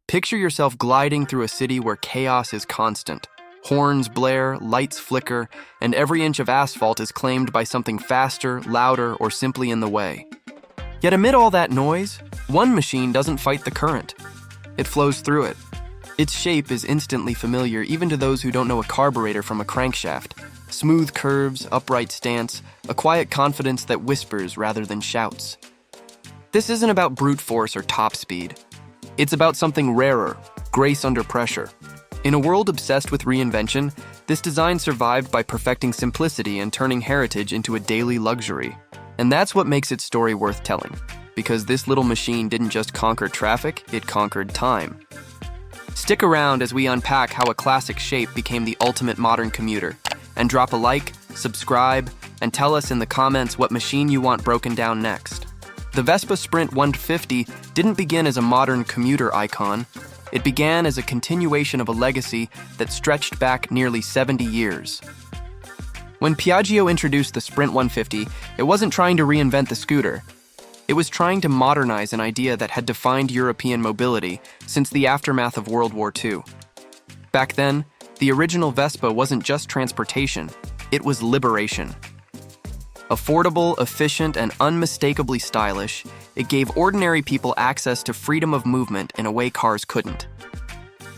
Picture yourself gliding through a city where chaos is constant. Horns blare, lights flicker, and every inch of asphalt is claimed by something faster, louder, or simply in the way. Yet amid all that noise, one machine doesn't fight the current. It flows through it. Its shape is instantly familiar even to those who don't know a carburetor from a crankshaft. Smooth curves, upright stance, a quiet confidence that whispers rather than shouts. This isn't about brute force or top speed. It's about something rarer, grace under pressure. In a world obsessed with reinvention, this design survived by perfecting simplicity and turning heritage into a daily luxury. And that's what makes its story worth telling. Because this little machine didn't just conquer traffic, it conquered time. Stick around as we unpack how a classic shape became the ultimate modern commuter. And drop a like, subscribe, and tell us in the comments what machine you want broken down next. The Vespa Sprint 150 didn't begin as a modern commuter icon. It began as a continuation of a legacy that stretched back nearly 70 years. When Piaggio introduced the Sprint 150, it wasn't trying to reinvent the scooter. It was trying to modernize an idea that had defined European mobility since the aftermath of World War II. Back then, the original Vespa wasn't just transportation, it was liberation. Affordable, efficient, and unmistakably stylish, it gave ordinary people access to freedom of movement in a way cars couldn't.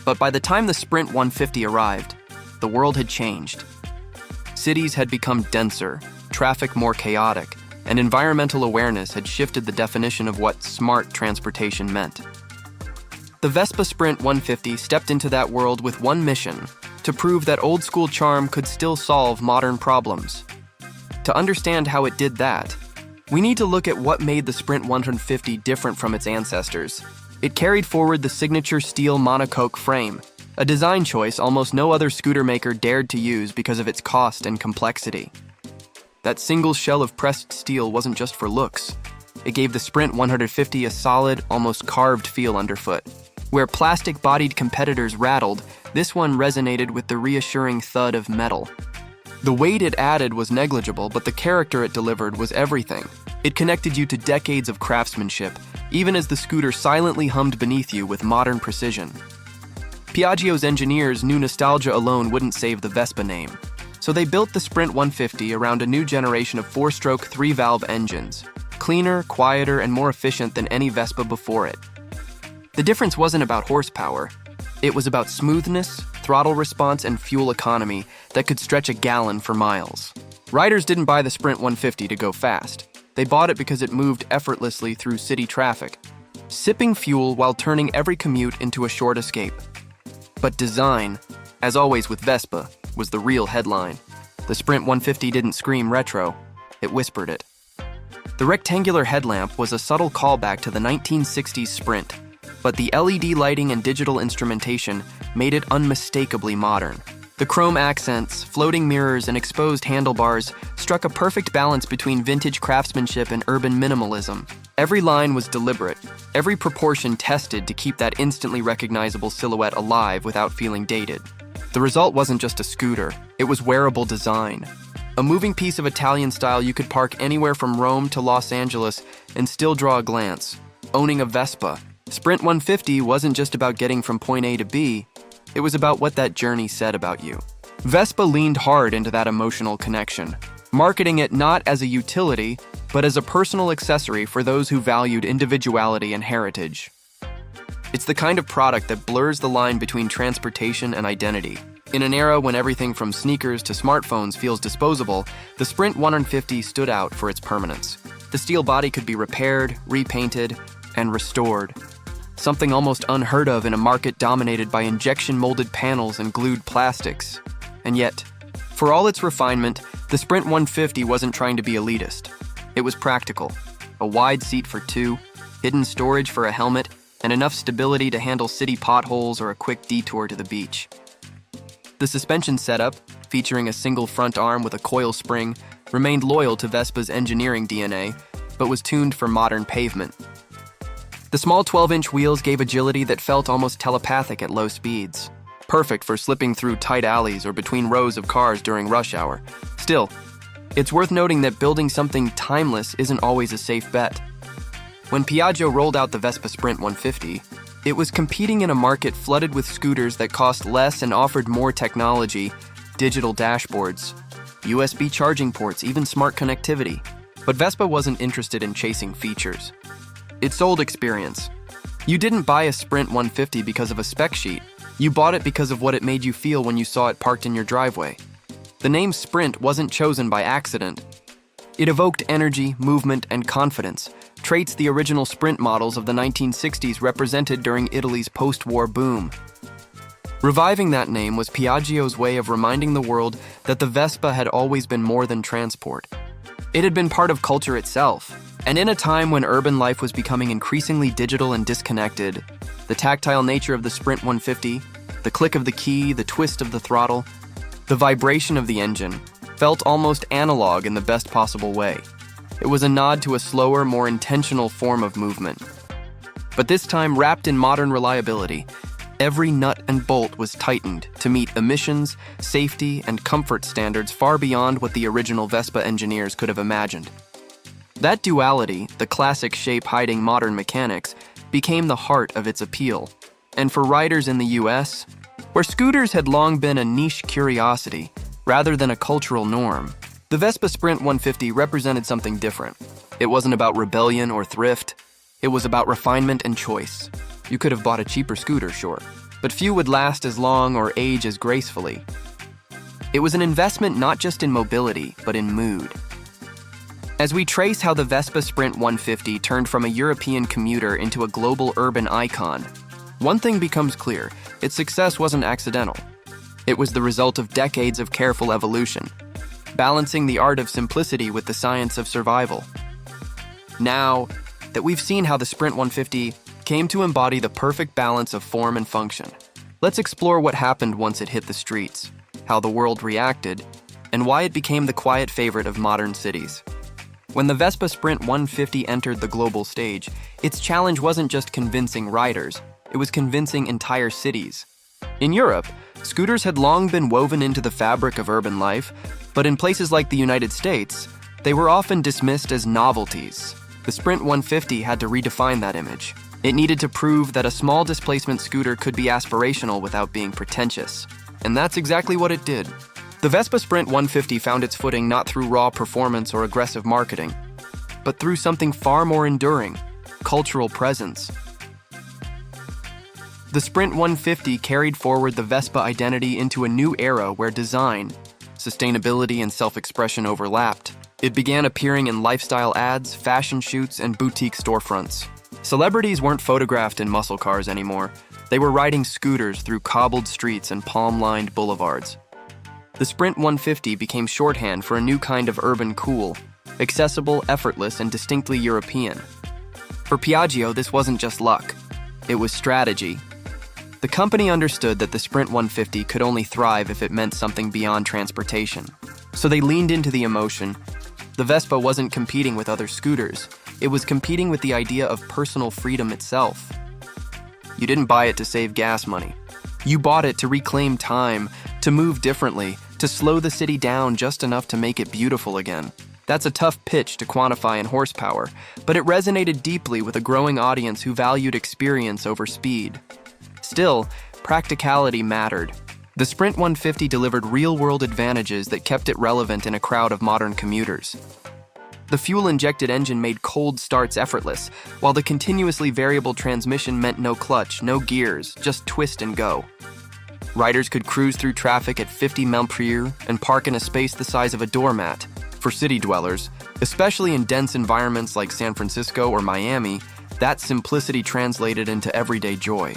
But by the time the Sprint 150 arrived, the world had changed. Cities had become denser, traffic more chaotic, and environmental awareness had shifted the definition of what smart transportation meant. The Vespa Sprint 150 stepped into that world with one mission: to prove that old-school charm could still solve modern problems. To understand how it did that, we need to look at what made the Sprint 150 different from its ancestors. It carried forward the signature steel monocoque frame, a design choice almost no other scooter maker dared to use because of its cost and complexity. That single shell of pressed steel wasn't just for looks. It gave the Sprint 150 a solid, almost carved feel underfoot. Where plastic-bodied competitors rattled, this one resonated with the reassuring thud of metal. The weight it added was negligible, but the character it delivered was everything. It connected you to decades of craftsmanship, even as the scooter silently hummed beneath you with modern precision. Piaggio's engineers knew nostalgia alone wouldn't save the Vespa name, so they built the Sprint 150 around a new generation of 4-stroke 3-valve engines, cleaner, quieter, and more efficient than any Vespa before it. The difference wasn't about horsepower. It was about smoothness, throttle response, and fuel economy that could stretch a gallon for miles. Riders didn't buy the Sprint 150 to go fast. They bought it because it moved effortlessly through city traffic, sipping fuel while turning every commute into a short escape. But design, as always with Vespa, was the real headline. The Sprint 150 didn't scream retro, it whispered it. The rectangular headlamp was a subtle callback to the 1960s Sprint, but the LED lighting and digital instrumentation made it unmistakably modern. The chrome accents, floating mirrors, and exposed handlebars struck a perfect balance between vintage craftsmanship and urban minimalism. Every line was deliberate, every proportion tested to keep that instantly recognizable silhouette alive without feeling dated. The result wasn't just a scooter, it was wearable design. A moving piece of Italian style you could park anywhere from Rome to Los Angeles and still draw a glance. Owning a Vespa, Sprint 150 wasn't just about getting from point A to B, it was about what that journey said about you. Vespa leaned hard into that emotional connection, marketing it not as a utility, but as a personal accessory for those who valued individuality and heritage. It's the kind of product that blurs the line between transportation and identity. In an era when everything from sneakers to smartphones feels disposable, the Sprint 150 stood out for its permanence. The steel body could be repaired, repainted, and restored. Something almost unheard of in a market dominated by injection-molded panels and glued plastics. And yet, for all its refinement, the Sprint 150 wasn't trying to be elitist. It was practical. A wide seat for two, hidden storage for a helmet, and enough stability to handle city potholes or a quick detour to the beach. The suspension setup, featuring a single front arm with a coil spring, remained loyal to Vespa's engineering DNA, but was tuned for modern pavement. The small 12-inch wheels gave agility that felt almost telepathic at low speeds, perfect for slipping through tight alleys or between rows of cars during rush hour. Still, it's worth noting that building something timeless isn't always a safe bet. When Piaggio rolled out the Vespa Sprint 150, It was competing in a market flooded with scooters that cost less and offered more technology, digital dashboards, USB charging ports, even smart connectivity. But Vespa wasn't interested in chasing features. It sold experience. You didn't buy a Sprint 150 because of a spec sheet. You bought it because of what it made you feel when you saw it parked in your driveway. The name Sprint wasn't chosen by accident. It evoked energy, movement, and confidence, traits the original Sprint models of the 1960s represented during Italy's post-war boom. Reviving that name was Piaggio's way of reminding the world that the Vespa had always been more than transport. It had been part of culture itself, and in a time when urban life was becoming increasingly digital and disconnected, the tactile nature of the Sprint 150, the click of the key, the twist of the throttle, the vibration of the engine, felt almost analog in the best possible way. It was a nod to a slower, more intentional form of movement. But this time wrapped in modern reliability, every nut and bolt was tightened to meet emissions, safety, and comfort standards far beyond what the original Vespa engineers could have imagined. That duality, the classic shape hiding modern mechanics, became the heart of its appeal. And for riders in the US, where scooters had long been a niche curiosity rather than a cultural norm, the Vespa Sprint 150 represented something different. It wasn't about rebellion or thrift. It was about refinement and choice. You could have bought a cheaper scooter, sure, but few would last as long or age as gracefully. It was an investment not just in mobility, but in mood. As we trace how the Vespa Sprint 150 turned from a European commuter into a global urban icon, one thing becomes clear: its success wasn't accidental. It was the result of decades of careful evolution, balancing the art of simplicity with the science of survival. Now that we've seen how the Sprint 150 came to embody the perfect balance of form and function, let's explore what happened once it hit the streets, how the world reacted, and why it became the quiet favorite of modern cities. When the Vespa Sprint 150 entered the global stage, its challenge wasn't just convincing riders, it was convincing entire cities. In Europe, scooters had long been woven into the fabric of urban life, but in places like the United States, they were often dismissed as novelties. The Sprint 150 had to redefine that image. It needed to prove that a small displacement scooter could be aspirational without being pretentious. And that's exactly what it did. The Vespa Sprint 150 found its footing not through raw performance or aggressive marketing, but through something far more enduring: cultural presence. The Sprint 150 carried forward the Vespa identity into a new era where design, sustainability, and self-expression overlapped. It began appearing in lifestyle ads, fashion shoots, and boutique storefronts. Celebrities weren't photographed in muscle cars anymore. They were riding scooters through cobbled streets and palm-lined boulevards. The Sprint 150 became shorthand for a new kind of urban cool, accessible, effortless, and distinctly European. For Piaggio, this wasn't just luck. It was strategy. The company understood that the Sprint 150 could only thrive if it meant something beyond transportation. So they leaned into the emotion. The Vespa wasn't competing with other scooters. It was competing with the idea of personal freedom itself. You didn't buy it to save gas money. You bought it to reclaim time, to move differently, to slow the city down just enough to make it beautiful again. That's a tough pitch to quantify in horsepower, but it resonated deeply with a growing audience who valued experience over speed. Still, practicality mattered. The Sprint 150 delivered real-world advantages that kept it relevant in a crowd of modern commuters. The fuel-injected engine made cold starts effortless, while the continuously variable transmission meant no clutch, no gears, just twist and go. Riders could cruise through traffic at 50 mph and park in a space the size of a doormat. For city dwellers, especially in dense environments like San Francisco or Miami, that simplicity translated into everyday joy.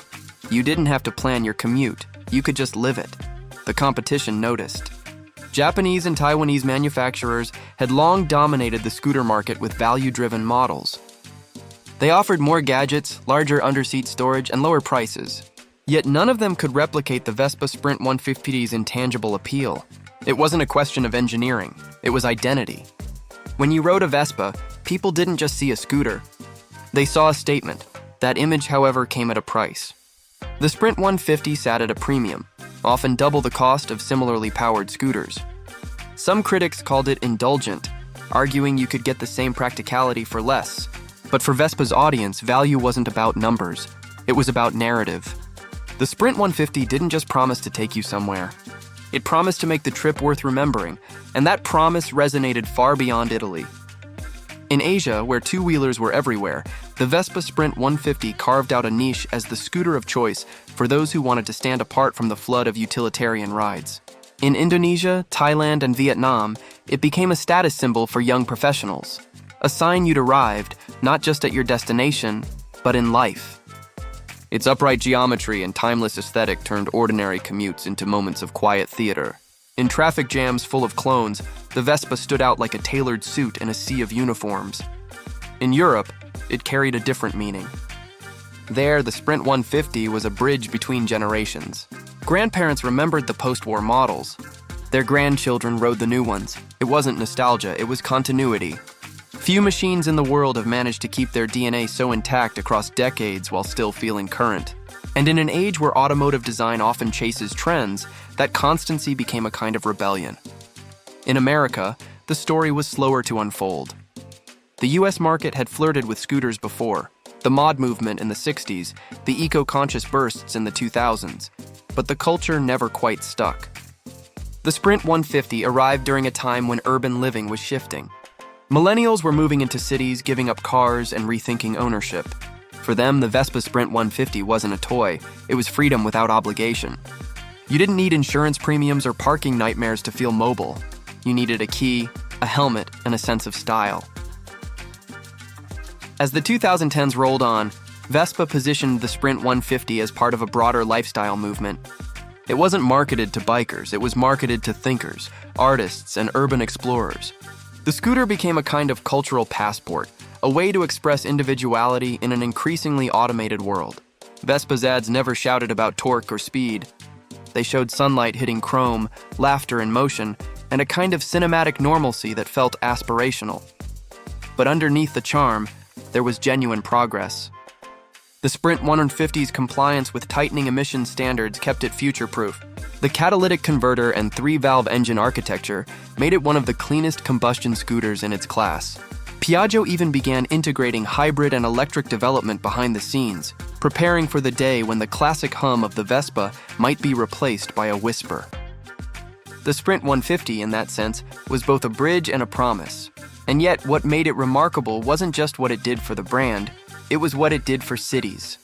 You didn't have to plan your commute. You could just live it. The competition noticed. Japanese and Taiwanese manufacturers had long dominated the scooter market with value-driven models. They offered more gadgets, larger underseat storage, and lower prices. Yet none of them could replicate the Vespa Sprint 150's intangible appeal. It wasn't a question of engineering, it was identity. When you rode a Vespa, people didn't just see a scooter. They saw a statement. That image, however, came at a price. The Sprint 150 sat at a premium, often double the cost of similarly powered scooters. Some critics called it indulgent, arguing you could get the same practicality for less. But for Vespa's audience, value wasn't about numbers. It was about narrative. The Sprint 150 didn't just promise to take you somewhere. It promised to make the trip worth remembering, and that promise resonated far beyond Italy. In Asia, where two-wheelers were everywhere, the Vespa Sprint 150 carved out a niche as the scooter of choice for those who wanted to stand apart from the flood of utilitarian rides. In Indonesia, Thailand, and Vietnam, it became a status symbol for young professionals, a sign you'd arrived, not just at your destination, but in life. Its upright geometry and timeless aesthetic turned ordinary commutes into moments of quiet theater. In traffic jams full of clones, the Vespa stood out like a tailored suit in a sea of uniforms. In Europe, it carried a different meaning. There, the Sprint 150 was a bridge between generations. Grandparents remembered the post-war models. Their grandchildren rode the new ones. It wasn't nostalgia, it was continuity. Few machines in the world have managed to keep their DNA so intact across decades while still feeling current. And in an age where automotive design often chases trends, that constancy became a kind of rebellion. In America, the story was slower to unfold. The US market had flirted with scooters before, the mod movement in the 60s, the eco-conscious bursts in the 2000s, but the culture never quite stuck. The Sprint 150 arrived during a time when urban living was shifting. Millennials were moving into cities, giving up cars, and rethinking ownership. For them, the Vespa Sprint 150 wasn't a toy, it was freedom without obligation. You didn't need insurance premiums or parking nightmares to feel mobile. You needed a key, a helmet, and a sense of style. As the 2010s rolled on, Vespa positioned the Sprint 150 as part of a broader lifestyle movement. It wasn't marketed to bikers, it was marketed to thinkers, artists, and urban explorers. The scooter became a kind of cultural passport, a way to express individuality in an increasingly automated world. Vespa's ads never shouted about torque or speed. They showed sunlight hitting chrome, laughter in motion, and a kind of cinematic normalcy that felt aspirational. But underneath the charm, there was genuine progress. The Sprint 150's compliance with tightening emission standards kept it future-proof. The catalytic converter and 3-valve engine architecture made it one of the cleanest combustion scooters in its class. Piaggio even began integrating hybrid and electric development behind the scenes, preparing for the day when the classic hum of the Vespa might be replaced by a whisper. The Sprint 150, in that sense, was both a bridge and a promise. And yet, what made it remarkable wasn't just what it did for the brand, it was what it did for cities.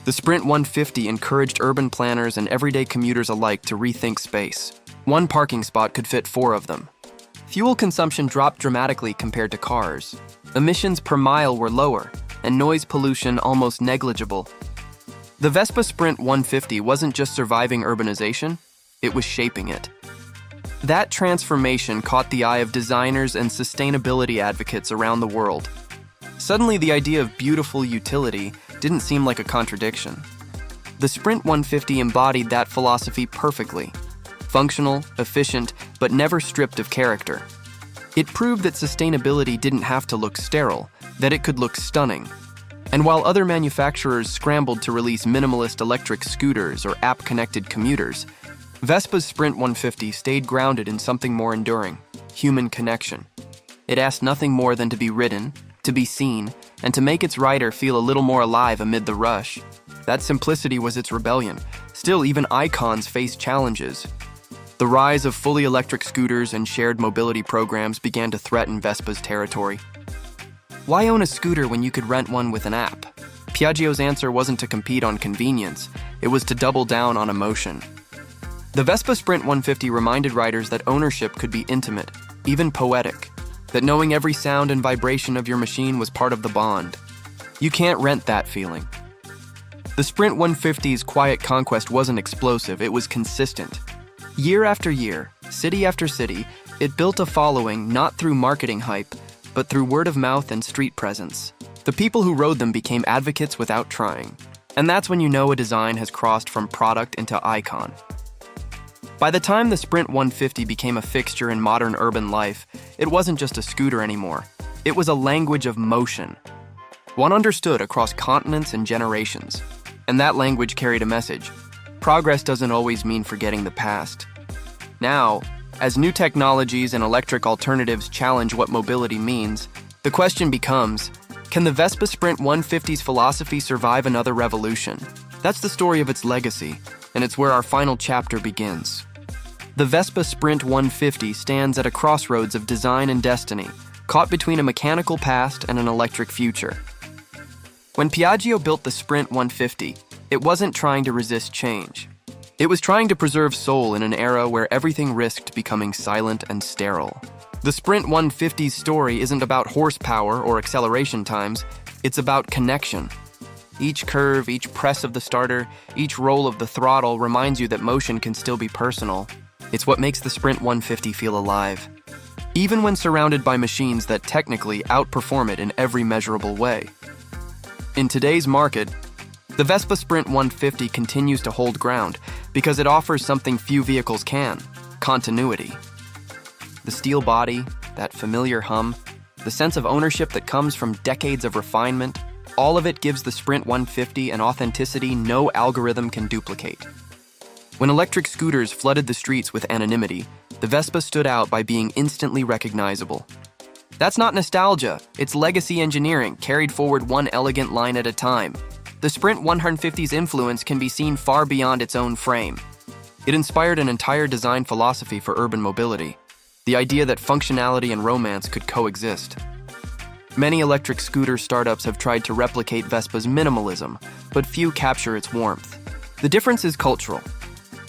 The Sprint 150 encouraged urban planners and everyday commuters alike to rethink space. One parking spot could fit 4 of them. Fuel consumption dropped dramatically compared to cars. Emissions per mile were lower, and noise pollution almost negligible. The Vespa Sprint 150 wasn't just surviving urbanization, it was shaping it. That transformation caught the eye of designers and sustainability advocates around the world. Suddenly, the idea of beautiful utility didn't seem like a contradiction. The Sprint 150 embodied that philosophy perfectly. Functional, efficient, but never stripped of character. It proved that sustainability didn't have to look sterile, that it could look stunning. And while other manufacturers scrambled to release minimalist electric scooters or app-connected commuters, Vespa's Sprint 150 stayed grounded in something more enduring: human connection. It asked nothing more than to be ridden, to be seen, and to make its rider feel a little more alive amid the rush. That simplicity was its rebellion. Still, even icons face challenges. The rise of fully electric scooters and shared mobility programs began to threaten Vespa's territory. Why own a scooter when you could rent one with an app? Piaggio's answer wasn't to compete on convenience, it was to double down on emotion. The Vespa Sprint 150 reminded riders that ownership could be intimate, even poetic, that knowing every sound and vibration of your machine was part of the bond. You can't rent that feeling. The Sprint 150's quiet conquest wasn't explosive, it was consistent. Year after year, city after city, it built a following not through marketing hype, but through word of mouth and street presence. The people who rode them became advocates without trying. And that's when you know a design has crossed from product into icon. By the time the Sprint 150 became a fixture in modern urban life, it wasn't just a scooter anymore. It was a language of motion. One understood across continents and generations. And that language carried a message. Progress doesn't always mean forgetting the past. Now, as new technologies and electric alternatives challenge what mobility means, the question becomes, Can the Vespa Sprint 150's philosophy survive another revolution? That's the story of its legacy, and it's where our final chapter begins. The Vespa Sprint 150 stands at a crossroads of design and destiny, caught between a mechanical past and an electric future. When Piaggio built the Sprint 150, it wasn't trying to resist change. It was trying to preserve soul in an era where everything risked becoming silent and sterile. The Sprint 150's story isn't about horsepower or acceleration times, it's about connection. Each curve, each press of the starter, each roll of the throttle reminds you that motion can still be personal. It's what makes the Sprint 150 feel alive, even when surrounded by machines that technically outperform it in every measurable way. In today's market, the Vespa Sprint 150 continues to hold ground because it offers something few vehicles can: continuity. The steel body, that familiar hum, the sense of ownership that comes from decades of refinement, all of it gives the Sprint 150 an authenticity no algorithm can duplicate. When electric scooters flooded the streets with anonymity, the Vespa stood out by being instantly recognizable. That's not nostalgia, it's legacy engineering carried forward one elegant line at a time. The Sprint 150's influence can be seen far beyond its own frame. It inspired an entire design philosophy for urban mobility, the idea that functionality and romance could coexist. Many electric scooter startups have tried to replicate Vespa's minimalism, but few capture its warmth. The difference is cultural.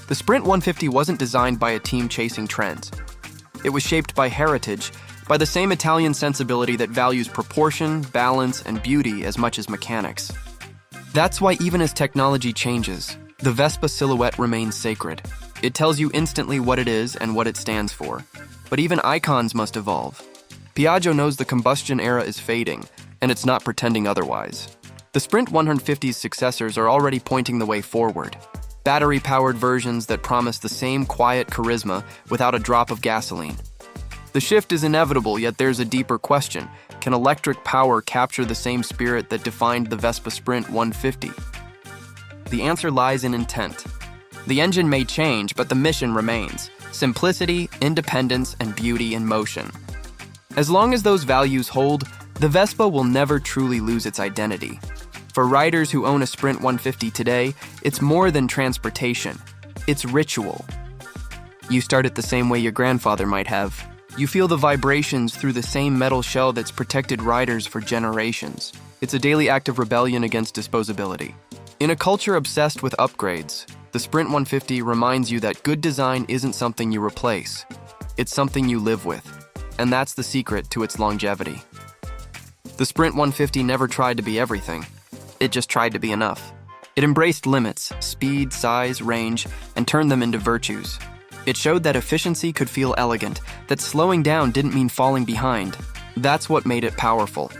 The Sprint 150 wasn't designed by a team chasing trends. It was shaped by heritage, by the same Italian sensibility that values proportion, balance, and beauty as much as mechanics. That's why even as technology changes, the Vespa silhouette remains sacred. It tells you instantly what it is and what it stands for. But even icons must evolve. Piaggio knows the combustion era is fading, and it's not pretending otherwise. The Sprint 150's successors are already pointing the way forward. Battery-powered versions that promise the same quiet charisma without a drop of gasoline. The shift is inevitable, yet there's a deeper question. Can electric power capture the same spirit that defined the Vespa Sprint 150? The answer lies in intent. The engine may change, but the mission remains: simplicity, independence, and beauty in motion. As long as those values hold, the Vespa will never truly lose its identity. For riders who own a Sprint 150 today, it's more than transportation. It's ritual. You start it the same way your grandfather might have. You feel the vibrations through the same metal shell that's protected riders for generations. It's a daily act of rebellion against disposability. In a culture obsessed with upgrades, the Sprint 150 reminds you that good design isn't something you replace. It's something you live with. And that's the secret to its longevity. The Sprint 150 never tried to be everything. It just tried to be enough. It embraced limits, speed, size, range, and turned them into virtues. It showed that efficiency could feel elegant, that slowing down didn't mean falling behind. That's what made it powerful.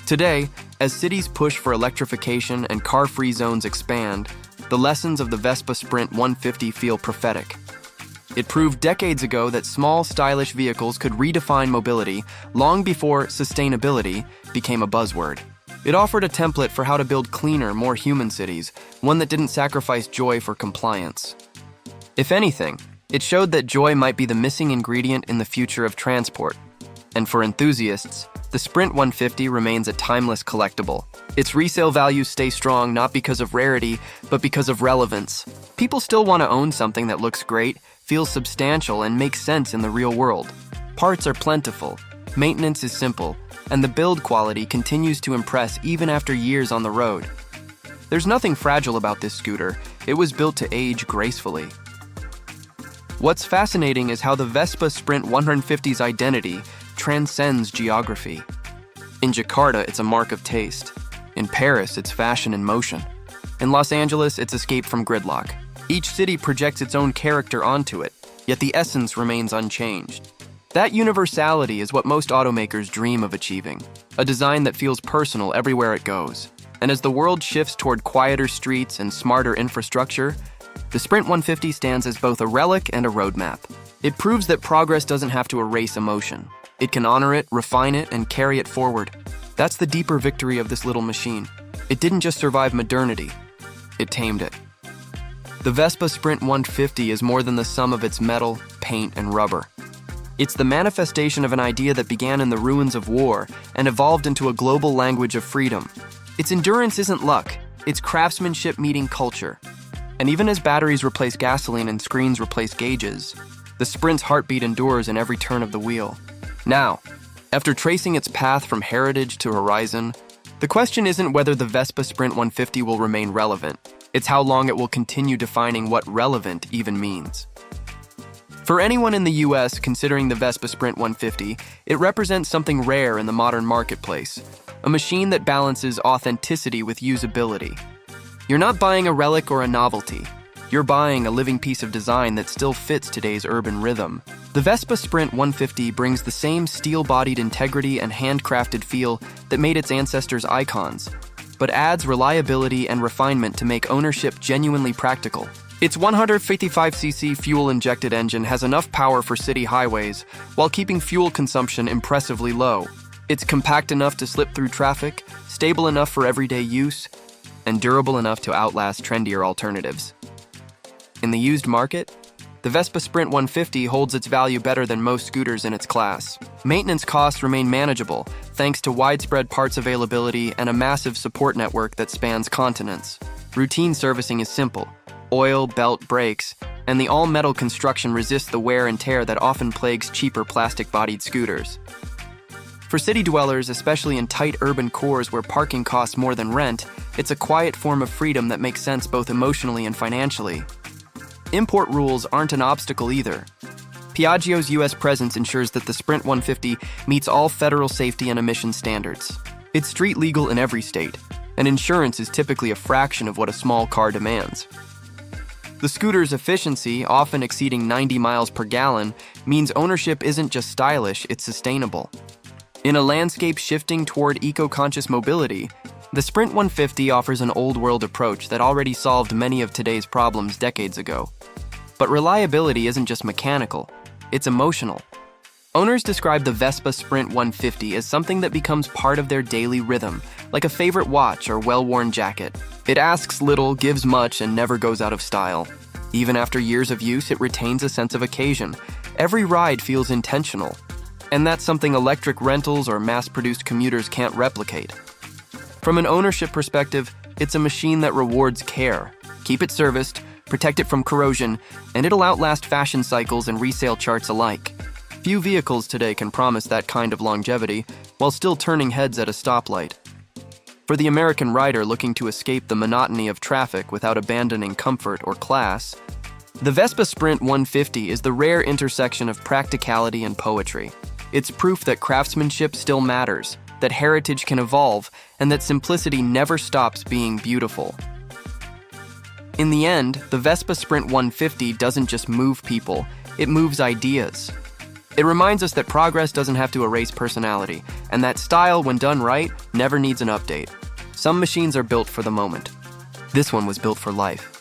Today, as cities push for electrification and car-free zones expand, the lessons of the Vespa Sprint 150 feel prophetic. It proved decades ago that small, stylish vehicles could redefine mobility long before sustainability became a buzzword. It offered a template for how to build cleaner, more human cities, one that didn't sacrifice joy for compliance. If anything, it showed that joy might be the missing ingredient in the future of transport. And for enthusiasts, the Sprint 150 remains a timeless collectible. Its resale values stay strong not because of rarity, but because of relevance. People still want to own something that looks great, feels substantial, and makes sense in the real world. Parts are plentiful, maintenance is simple, and the build quality continues to impress even after years on the road. There's nothing fragile about this scooter. It was built to age gracefully. What's fascinating is how the Vespa Sprint 150's identity transcends geography. In Jakarta, it's a mark of taste. In Paris, it's fashion in motion. In Los Angeles, it's escape from gridlock. Each city projects its own character onto it, yet the essence remains unchanged. That universality is what most automakers dream of achieving, a design that feels personal everywhere it goes. And as the world shifts toward quieter streets and smarter infrastructure, the Sprint 150 stands as both a relic and a roadmap. It proves that progress doesn't have to erase emotion. It can honor it, refine it, and carry it forward. That's the deeper victory of this little machine. It didn't just survive modernity, it tamed it. The Vespa Sprint 150 is more than the sum of its metal, paint, and rubber. It's the manifestation of an idea that began in the ruins of war and evolved into a global language of freedom. Its endurance isn't luck, it's craftsmanship meeting culture. And even as batteries replace gasoline and screens replace gauges, the Sprint's heartbeat endures in every turn of the wheel. Now, after tracing its path from heritage to horizon, the question isn't whether the Vespa Sprint 150 will remain relevant, it's how long it will continue defining what relevant even means. For anyone in the US considering the Vespa Sprint 150, it represents something rare in the modern marketplace, a machine that balances authenticity with usability. You're not buying a relic or a novelty. You're buying a living piece of design that still fits today's urban rhythm. The Vespa Sprint 150 brings the same steel-bodied integrity and handcrafted feel that made its ancestors icons, but adds reliability and refinement to make ownership genuinely practical. Its 155cc fuel-injected engine has enough power for city highways while keeping fuel consumption impressively low. It's compact enough to slip through traffic, stable enough for everyday use, and durable enough to outlast trendier alternatives. In the used market, the Vespa Sprint 150 holds its value better than most scooters in its class. Maintenance costs remain manageable thanks to widespread parts availability and a massive support network that spans continents. Routine servicing is simple. Oil, belt, brakes, and the all-metal construction resists the wear and tear that often plagues cheaper plastic-bodied scooters. For city dwellers, especially in tight urban cores where parking costs more than rent, it's a quiet form of freedom that makes sense both emotionally and financially. Import rules aren't an obstacle either. Piaggio's US presence ensures that the Sprint 150 meets all federal safety and emissions standards. It's street legal in every state, and insurance is typically a fraction of what a small car demands. The scooter's efficiency, often exceeding 90 miles per gallon, means ownership isn't just stylish, it's sustainable. In a landscape shifting toward eco-conscious mobility, the Sprint 150 offers an old-world approach that already solved many of today's problems decades ago. But reliability isn't just mechanical, it's emotional. Owners describe the Vespa Sprint 150 as something that becomes part of their daily rhythm, like a favorite watch or well-worn jacket. It asks little, gives much, and never goes out of style. Even after years of use, it retains a sense of occasion. Every ride feels intentional. And that's something electric rentals or mass-produced commuters can't replicate. From an ownership perspective, it's a machine that rewards care. Keep it serviced, protect it from corrosion, and it'll outlast fashion cycles and resale charts alike. Few vehicles today can promise that kind of longevity while still turning heads at a stoplight. For the American rider looking to escape the monotony of traffic without abandoning comfort or class, the Vespa Sprint 150 is the rare intersection of practicality and poetry. It's proof that craftsmanship still matters, that heritage can evolve, and that simplicity never stops being beautiful. In the end, the Vespa Sprint 150 doesn't just move people, it moves ideas. It reminds us that progress doesn't have to erase personality, and that style, when done right, never needs an update. Some machines are built for the moment. This one was built for life.